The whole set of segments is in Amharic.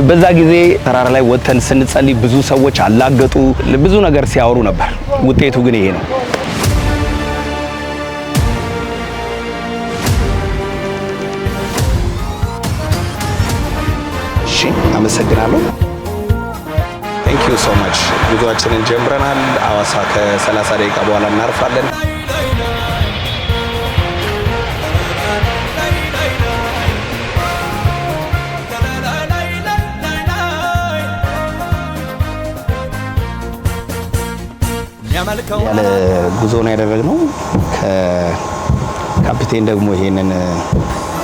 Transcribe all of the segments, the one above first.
በዛ ጊዜ ተራራ ላይ ወተን ስንጸልይ ብዙ ሰዎች አላገጡ ብዙ ነገር ሲያወሩ ነበር። ውጤቱ ግን ይሄ ነው። እሺ አመሰግናለሁ። Thank you so much። ጉዟችንን ጀምረናል። ሐዋሳ ከ30 ደቂቃ በኋላ እናርፋለን። ያለ ጉዞ ነው ያደረግነው። ከካፒቴን ደግሞ ይሄንን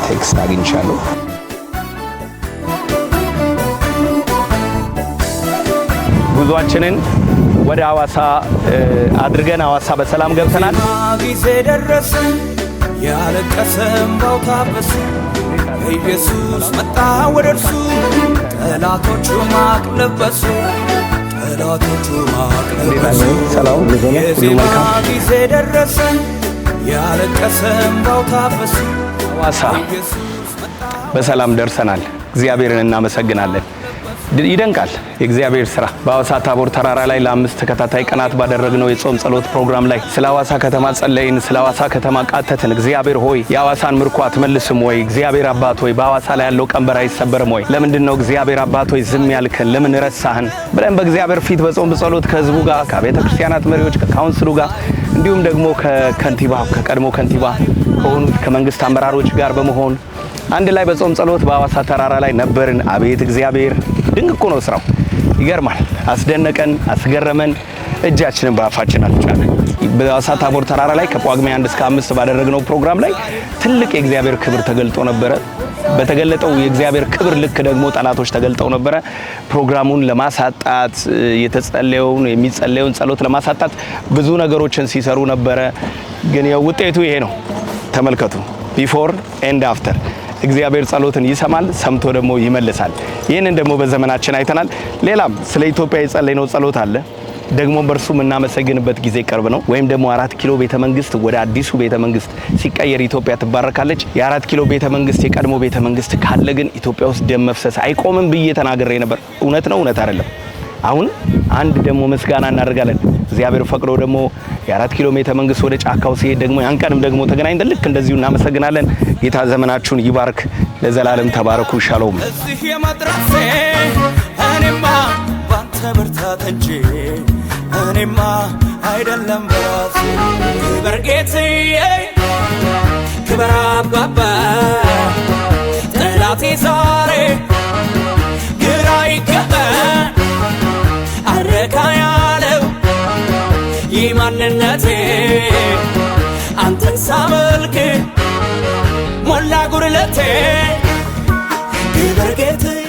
ቴክስት አግኝቻለሁ። ጉዟችንን ወደ ሐዋሳ አድርገን ሐዋሳ በሰላም ገብተናል። ጊዜ ደረሰ ያለቀሰም ባውታበስ ኢየሱስ መጣ ወደ እርሱ ጠላቶቹ ማቅ ለበሱ ጠላቶቹ ማቅ ለበሱ የዜማ ጊዜ ደረሰ ያለቀሰም ባውታበስ ሐዋሳ በሰላም ደርሰናል። እግዚአብሔርን እናመሰግናለን። ይደንቃል የእግዚአብሔር ስራ። በሐዋሳ ታቦር ተራራ ላይ ለ5 ተከታታይ ቀናት ባደረግነው የጾም ጸሎት ፕሮግራም ላይ ስለ ሐዋሳ ከተማ ጸለይን፣ ስለ ሐዋሳ ከተማ ቃተትን። እግዚአብሔር ሆይ የሐዋሳን ምርኮ አትመልስም ወይ? እግዚአብሔር አባት ሆይ በሐዋሳ ላይ ያለው ቀንበር አይሰበርም ወይ? ለምንድነው እግዚአብሔር አባት ሆይ ዝም ያልከን? ለምን ረሳህን? ብለን በእግዚአብሔር ፊት በጾም ጸሎት ከህዝቡ ጋር ከቤተ ክርስቲያናት መሪዎች ከካውንስሉ ጋር እንዲሁም ደግሞ ከከንቲባ ከቀድሞ ከንቲባ ከሆኑ ከመንግስት አመራሮች ጋር በመሆን አንድ ላይ በጾም ጸሎት በሐዋሳ ተራራ ላይ ነበርን። አቤት እግዚአብሔር ድንቅ እኮ ነው ስራው። ይገርማል። አስደነቀን፣ አስገረመን። እጃችንን በአፋችን አልጫነን። በሐዋሳ ታቦር ተራራ ላይ ከጳጉሜ 1 እስከ 5 ባደረግነው ፕሮግራም ላይ ትልቅ የእግዚአብሔር ክብር ተገልጦ ነበረ። በተገለጠው የእግዚአብሔር ክብር ልክ ደግሞ ጠላቶች ተገልጠው ነበረ። ፕሮግራሙን ለማሳጣት የሚጸለየውን ጸሎት ለማሳጣት ብዙ ነገሮችን ሲሰሩ ነበረ። ግን ውጤቱ ይሄ ነው። ተመልከቱ። ቢፎር ኤንድ አፍተር እግዚአብሔር ጸሎትን ይሰማል፣ ሰምቶ ደግሞ ይመልሳል። ይህንን ደግሞ በዘመናችን አይተናል። ሌላም ስለ ኢትዮጵያ የጸለይነው ጸሎት አለ። ደግሞ በእርሱ የምናመሰግንበት ጊዜ ቅርብ ነው። ወይም ደግሞ 4 ኪሎ ቤተ መንግስት ወደ አዲሱ ቤተ መንግስት ሲቀየር ኢትዮጵያ ትባረካለች። የ4 ኪሎ ቤተ መንግስት የቀድሞ ቤተ መንግስት ካለ ግን ኢትዮጵያ ውስጥ ደም መፍሰስ አይቆምም ብዬ ተናግሬ ነበር። እውነት ነው? እውነት አይደለም? አሁን አንድ ደግሞ ምስጋና እናደርጋለን። እግዚአብሔር ፈቅዶ ደግሞ የ4 ኪሎ ቤተ መንግስት ወደ ጫካው ሲሄድ ደግሞ ያን ቀንም ደግሞ ተገናኝተን ልክ እንደዚሁ እናመሰግናለን። ጌታ ዘመናችሁን ይባርክ። ለዘላለም ተባረኩ። ሻሎም። እዚህ የመድረሴ እኔማ ባንተ ብርታት እንጂ እኔማ አይደለም በራሴ። ክብር ጌታዬ፣ ክብር አባባ፣ ጠላቴ ዛሬ ግራ ይገባ አረካ ያለው የማንነቴ አንተን ሳመልክ ሞላ ጉድለቴ። ክብር ጌታዬ